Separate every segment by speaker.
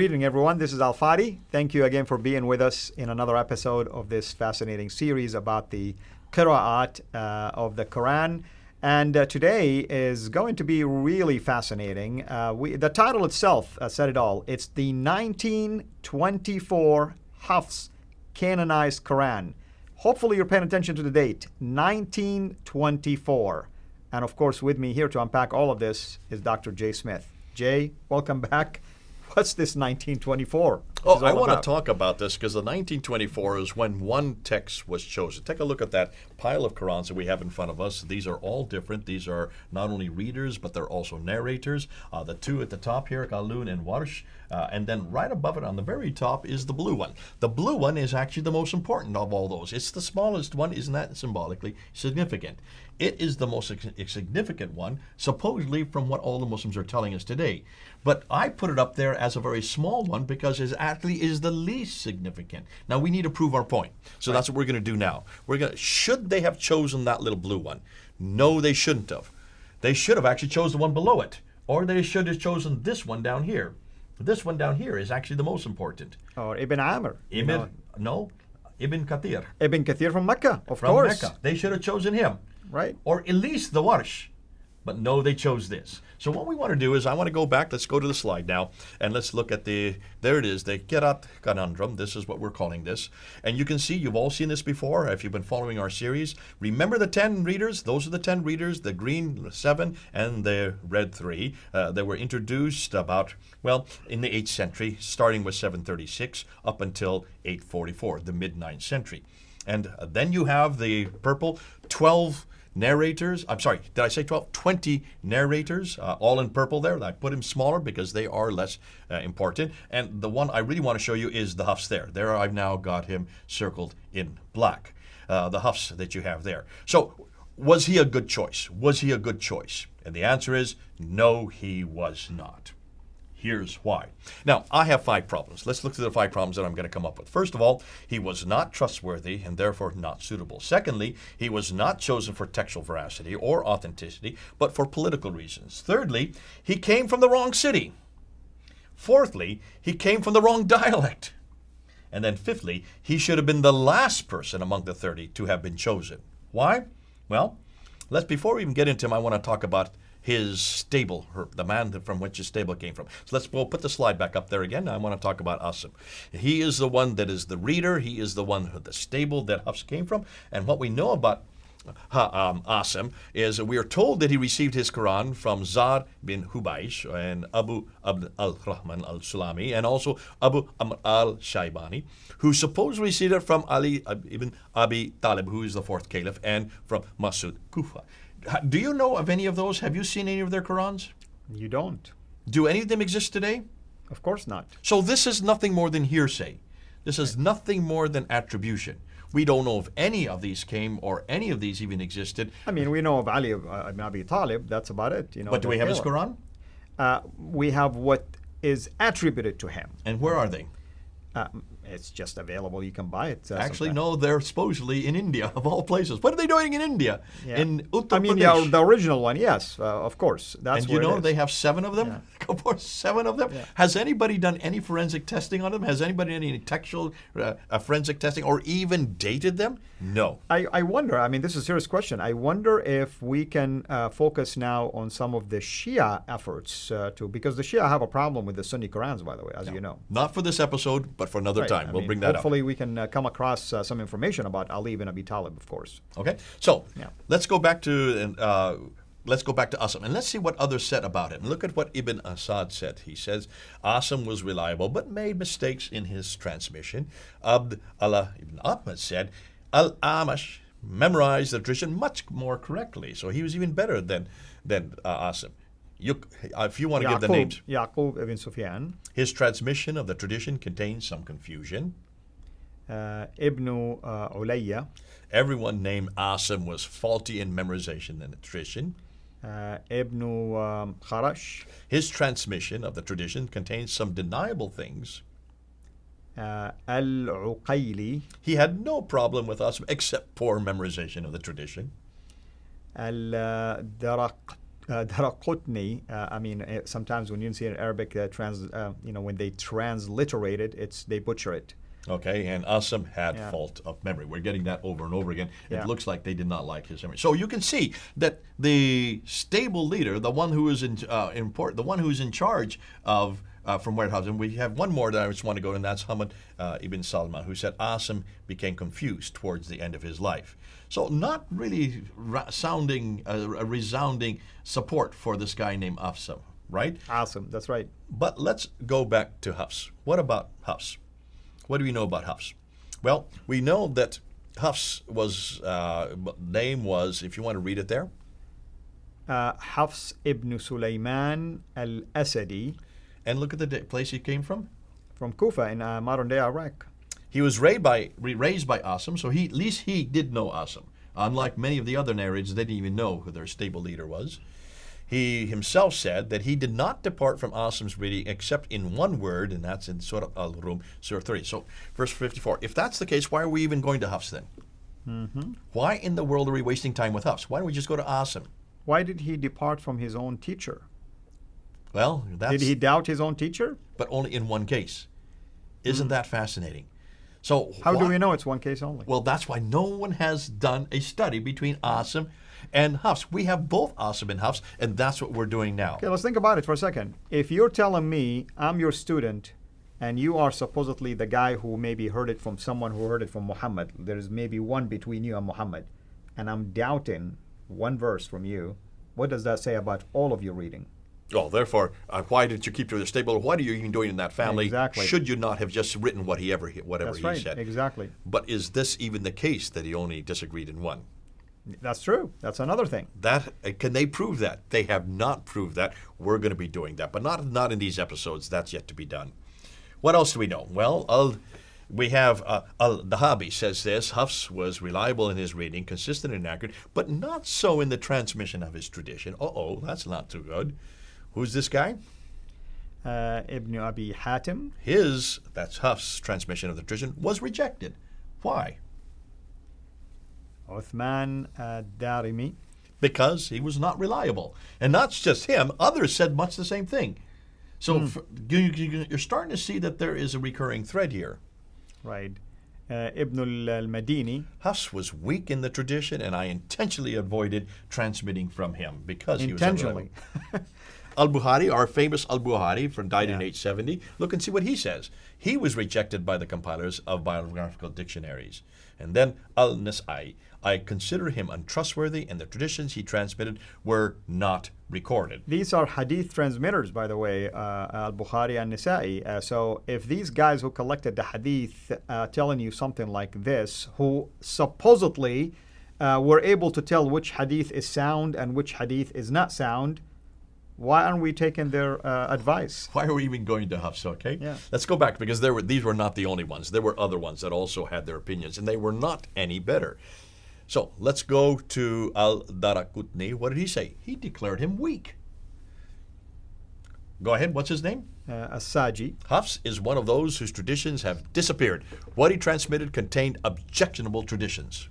Speaker 1: greeting, everyone. This is Al Fadi. Thank you again for being with us in another episode of this fascinating series about the Qira'at of the Quran. And today is going to be really fascinating. The title itself said it all. It's the 1924 Hafs canonized Quran. Hopefully you're paying attention to the date, 1924. And of course, with me here to unpack all of this is Dr. Jay Smith. Jay, welcome back. What's this 1924?
Speaker 2: Oh, I want to talk about this because the 1924 is when one text was chosen. Take a look at that pile of Qurans that we have in front of us. These are all different. These are not only readers, but they're also narrators. The two at the top here, Qalun and Warsh. And then right above it on the very top is the blue one. The blue one is actually the most important of all those. It's the smallest one. Isn't that symbolically significant? It is the most significant one, supposedly from what all the Muslims are telling us today. But I put it up there as a very small one because it actually is the least significant. Now we need to prove our point. So that's what we're going to do now. Should they have chosen that little blue one? No, they shouldn't have. They should have actually chosen the one below it. Or they should have chosen this one down here. This one down here is actually the most important.
Speaker 1: Or Ibn Amr.
Speaker 2: Ibn Kathir.
Speaker 1: Ibn Kathir from Mecca, of
Speaker 2: from
Speaker 1: course.
Speaker 2: Mecca. They should have chosen him.
Speaker 1: Right.
Speaker 2: Or at least the Warsh. But no, they chose this. So what we want to do is I want to go back. Let's go to the slide now. And let's look at there it is, the Qira'at Conundrum. This is what we're calling this. And you can see, you've all seen this before if you've been following our series. Remember the 10 readers? Those are the 10 readers, the green 7 and the red 3. They were introduced about, in the 8th century, starting with 736 up until 844, the mid-9th century. And then you have the purple 12 narrators. I'm sorry, did I say 12? 20 narrators, all in purple there. I put them smaller because they are less important. And the one I really want to show you is the Hafs there. There I've now got him circled in black, the Hafs that you have there. So was he a good choice? Was he a good choice? And the answer is no, he was not. Here's why. Now, I have 5 problems. Let's look through the 5 problems that I'm going to come up with. First of all, he was not trustworthy and therefore not suitable. Secondly, he was not chosen for textual veracity or authenticity, but for political reasons. Thirdly, he came from the wrong city. Fourthly, he came from the wrong dialect. And then fifthly, he should have been the last person among the 30 to have been chosen. Why? Well, before we even get into him, I want to talk about his stable, the man from which his stable came from. So we'll put the slide back up there again. I want to talk about Asim. He is the one that is the reader. He is the one, the stable that Hafs came from. And what we know about Asim is we are told that he received his Quran from Zar bin Hubaysh and Abu Abd al-Rahman al-Sulami and also Abu Amr al-Shaybani, who supposedly received it from Ali ibn Abi Talib, who is the 4th caliph, and from Masud Kufa. Do you know of any of those? Have you seen any of their Qurans?
Speaker 1: You don't.
Speaker 2: Do any of them exist today?
Speaker 1: Of course not.
Speaker 2: So this is nothing more than hearsay. This is nothing more than attribution. We don't know if any of these came or any of these even existed.
Speaker 1: I mean, we know of Ali ibn Abi Talib. That's about it.
Speaker 2: But do we have his Quran?
Speaker 1: We have what is attributed to him.
Speaker 2: And where are they?
Speaker 1: It's just available. You can buy it.
Speaker 2: Actually, no, they're supposedly in India, of all places. What are they doing in India?
Speaker 1: Yeah.
Speaker 2: In Uttar Pradesh?
Speaker 1: Yeah, the original one, yes, of course. That's
Speaker 2: and you know they have 7 of them?
Speaker 1: Yeah.
Speaker 2: Of course, 7 of them.
Speaker 1: Yeah.
Speaker 2: Has anybody done any forensic testing on them? Has anybody done any textual forensic testing or even dated them? No.
Speaker 1: I wonder, I mean, this is a serious question. I wonder if we can focus now on some of the Shia efforts because the Shia have a problem with the Sunni Qurans, by the way, as you know.
Speaker 2: Not for this episode, but for another time. We'll bring that up.
Speaker 1: Hopefully we can come across some information about Ali ibn Abi Talib, of course.
Speaker 2: Okay, so let's go back to Asim and let's see what others said about him. Look at what Ibn Asad said. He says Asim was reliable but made mistakes in his transmission. Abd Allah ibn Ahmad said Al-Amash memorized the tradition much more correctly, so he was even better than Asim. If you want to give the names.
Speaker 1: Yaqub ibn Sufyan.
Speaker 2: His transmission of the tradition contains some confusion.
Speaker 1: Ibn Ulayya.
Speaker 2: Everyone named Asim was faulty in memorization and tradition.
Speaker 1: Ibn Kharash.
Speaker 2: His transmission of the tradition contains some deniable things.
Speaker 1: Al-Uqayli.
Speaker 2: He had no problem with Asim except poor memorization of the tradition.
Speaker 1: Al-Daraqtani. Daraqutni, sometimes when you see in Arabic, when they transliterate it, they butcher it.
Speaker 2: Okay, and Asim had
Speaker 1: Yeah.
Speaker 2: fault of memory. We're getting that over and over again.
Speaker 1: Yeah.
Speaker 2: It looks like they did not like his memory. So you can see that the stable leader, the one who is the one who's in charge of from warehouse, and we have one more that I just want to go, and that's Hamad ibn Salma, who said Asim became confused towards the end of his life. So not really sounding a resounding support for this guy named Asim, right?
Speaker 1: Awesome, that's right.
Speaker 2: But let's go back to Hafs. What about Hafs? What do we know about Hafs? Well, we know that Hafs was name was, if you want to read it there,
Speaker 1: Hafs ibn Sulaiman al-Asadi,
Speaker 2: and look at the place he came from.
Speaker 1: from Kufa in modern-day Iraq.
Speaker 2: He was raised by Asim, so at least he did know Asim. Unlike many of the other narrators, they didn't even know who their stable leader was. He himself said that he did not depart from Asim's reading except in one word, and that's in Surah Al-Rum, Surah 30. So, verse 54. If that's the case, why are we even going to Hafs then?
Speaker 1: Mm-hmm.
Speaker 2: Why in the world are we wasting time with Hafs? Why don't we just go to Asim?
Speaker 1: Why did he depart from his own teacher?
Speaker 2: Well, that's...
Speaker 1: Did he doubt his own teacher?
Speaker 2: But only in one case. Isn't that fascinating? So
Speaker 1: How do we know it's one case only?
Speaker 2: Well, that's why no one has done a study between Asim and Hafs. We have both Asim and Hafs, and that's what we're doing now.
Speaker 1: Okay, let's think about it for a second. If you're telling me I'm your student and you are supposedly the guy who maybe heard it from someone who heard it from Muhammad, there's maybe one between you and Muhammad, and I'm doubting one verse from you, what does that say about all of your reading?
Speaker 2: Well, therefore, why did you keep to the stable? What are you even doing in that family?
Speaker 1: Exactly.
Speaker 2: Should you not have just written whatever
Speaker 1: That's
Speaker 2: he
Speaker 1: right,
Speaker 2: said?
Speaker 1: exactly.
Speaker 2: But is this even the case that he only disagreed in one?
Speaker 1: That's true. That's another thing.
Speaker 2: Can they prove that? They have not proved that. We're going to be doing that, but not in these episodes. That's yet to be done. What else do we know? Well, we have Al-Dahabi says this: Hafs was reliable in his reading, consistent and accurate, but not so in the transmission of his tradition. That's not too good. Who's this guy?
Speaker 1: Ibn Abi Hatim.
Speaker 2: That's Hafs' transmission of the tradition, was rejected. Why?
Speaker 1: Uthman Darimi.
Speaker 2: Because he was not reliable. And not just him, others said much the same thing. So you're starting to see that there is a recurring thread here.
Speaker 1: Right. Ibn al-Madini.
Speaker 2: Hafs was weak in the tradition, and I intentionally avoided transmitting from him because he was
Speaker 1: Intentionally.
Speaker 2: Al-Bukhari, our famous Al-Bukhari, died in
Speaker 1: Yeah.
Speaker 2: 870. Look and see what he says. He was rejected by the compilers of biographical dictionaries. And then Al-Nasai, I consider him untrustworthy, and the traditions he transmitted were not recorded.
Speaker 1: These are hadith transmitters, by the way, Al-Bukhari and Nasa'i. So if these guys who collected the hadith telling you something like this, who supposedly were able to tell which hadith is sound and which hadith is not sound, why aren't we taking their advice?
Speaker 2: Why are we even going to Hafs, okay?
Speaker 1: Yeah.
Speaker 2: Let's go back, because these were not the only ones. There were other ones that also had their opinions, and they were not any better. So let's go to Al-Daraqutni. What did he say? He declared him weak. Go ahead. What's his name?
Speaker 1: As-Saji.
Speaker 2: Hafs is one of those whose traditions have disappeared. What he transmitted contained objectionable traditions.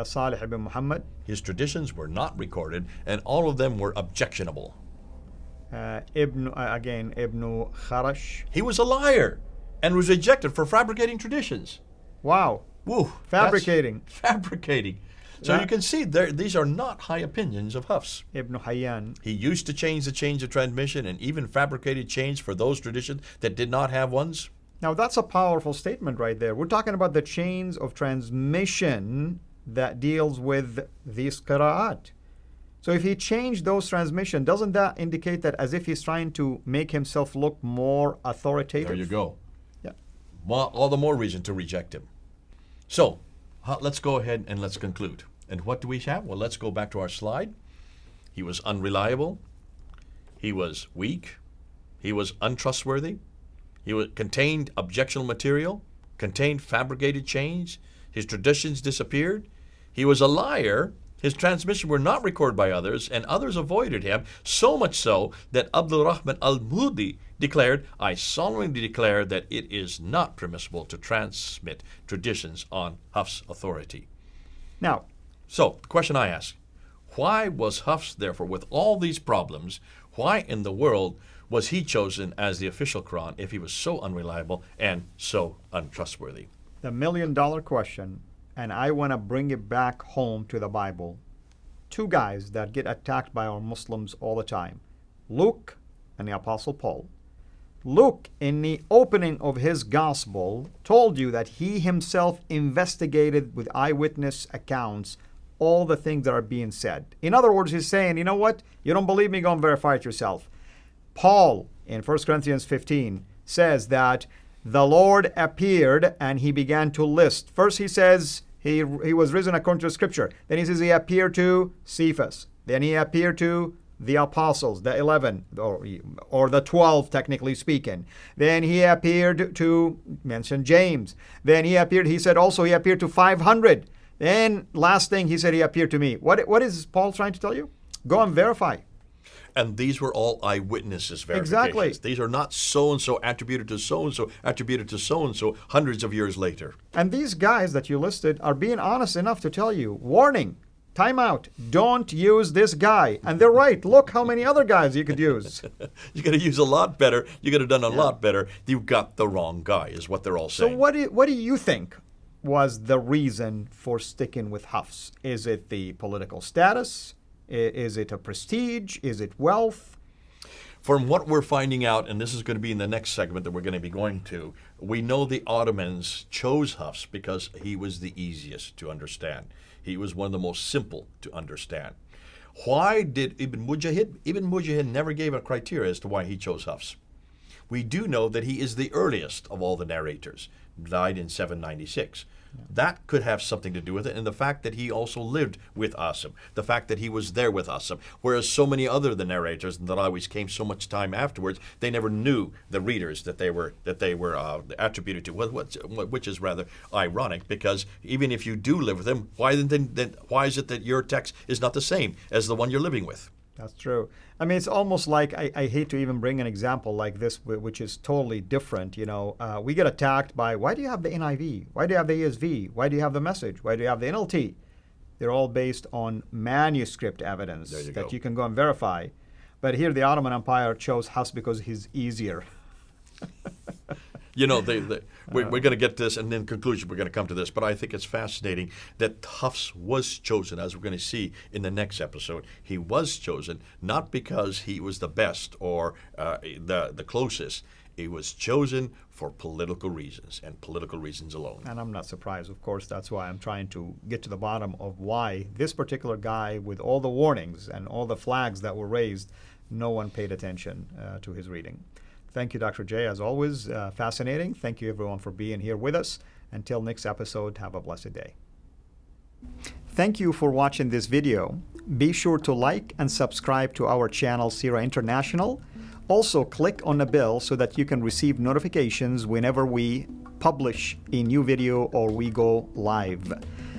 Speaker 1: Salih ibn Muhammad.
Speaker 2: His traditions were not recorded, and all of them were objectionable.
Speaker 1: Ibn Kharash.
Speaker 2: He was a liar and was rejected for fabricating traditions.
Speaker 1: Wow.
Speaker 2: Woo,
Speaker 1: Fabricating.
Speaker 2: Fabricating. So you can see these are not high opinions of Hafs.
Speaker 1: Ibn Hayyan.
Speaker 2: He used to change the chains of transmission and even fabricated chains for those traditions that did not have ones.
Speaker 1: Now that's a powerful statement right there. We're talking about the chains of transmission that deals with these qira'at. So if he changed those transmission, doesn't that indicate that as if he's trying to make himself look more authoritative?
Speaker 2: There you go.
Speaker 1: Yeah.
Speaker 2: All the more reason to reject him. So let's go ahead and let's conclude. And what do we have? Well, let's go back to our slide. He was unreliable. He was weak. He was untrustworthy. He contained objectionable material, contained fabricated chains. His traditions disappeared. He was a liar. His transmissions were not recorded by others, and others avoided him, so much so that Abdul Rahman al-Mudi declared, I solemnly declare that it is not permissible to transmit traditions on Hafs' authority.
Speaker 1: Now,
Speaker 2: So, the question I ask, Why was Hafs, therefore, with all these problems, why in the world was he chosen as the official Quran if he was so unreliable and so untrustworthy?
Speaker 1: The million-dollar question, and I want to bring it back home to the Bible. Two guys that get attacked by our Muslims all the time, Luke and the Apostle Paul. Luke, in the opening of his gospel, told you that he himself investigated with eyewitness accounts all the things that are being said. In other words, he's saying, you know what? You don't believe me? Go and verify it yourself. Paul, in 1 Corinthians 15, says that the Lord appeared and he began to list. First he says he was risen according to Scripture. Then he says he appeared to Cephas. Then he appeared to the apostles, the 11, or the 12, technically speaking. Then he appeared to, mention James. Then he said also he appeared to 500. Then last thing he said he appeared to me. What is Paul trying to tell you? Go and verify.
Speaker 2: And these were all eyewitnesses verifications.
Speaker 1: Exactly.
Speaker 2: These are not so-and-so attributed to so-and-so, attributed to so-and-so hundreds of years later.
Speaker 1: And these guys that you listed are being honest enough to tell you, warning, time out, don't use this guy. And they're right. Look how many other guys you could use.
Speaker 2: You could have used a lot better. You could have done a lot better. You got the wrong guy, is what they're all saying.
Speaker 1: So what do you think was the reason for sticking with Hafs? Is it the political status? Is it a prestige? Is it wealth?
Speaker 2: From what we're finding out, and this is going to be in the next segment that we're going to be going to, we know the Ottomans chose Hafs because he was the easiest to understand. He was one of the most simple to understand. Why did Ibn Mujahid? Ibn Mujahid never gave a criteria as to why he chose Hafs. We do know that he is the earliest of all the narrators, died in 796. That could have something to do with it, and the fact that he also lived with Asim, the fact that he was there with Asim, whereas so many other the narrators that always came so much time afterwards, they never knew the readers that they were attributed to, which is rather ironic, because even if you do live with him, why is it that your text is not the same as the one you're living with?
Speaker 1: That's true. I mean, it's almost like, I hate to even bring an example like this, which is totally different. You know, we get attacked by, why do you have the NIV? Why do you have the ESV? Why do you have the Message? Why do you have the NLT? They're all based on manuscript evidence that you can go and verify. But here the Ottoman Empire chose Hafs because he's easier.
Speaker 2: You know, we're going to get to this, and in conclusion, we're going to come to this. But I think it's fascinating that Hafs was chosen, as we're going to see in the next episode. He was chosen not because he was the best or the closest. He was chosen for political reasons and political reasons alone.
Speaker 1: And I'm not surprised, of course. That's why I'm trying to get to the bottom of why this particular guy, with all the warnings and all the flags that were raised, no one paid attention to his reading. Thank you, Dr. J, as always. Fascinating. Thank you, everyone, for being here with us. Until next episode, have a blessed day. Thank you for watching this video. Be sure to like and subscribe to our channel, Sira International. Also, click on the bell so that you can receive notifications whenever we publish a new video or we go live.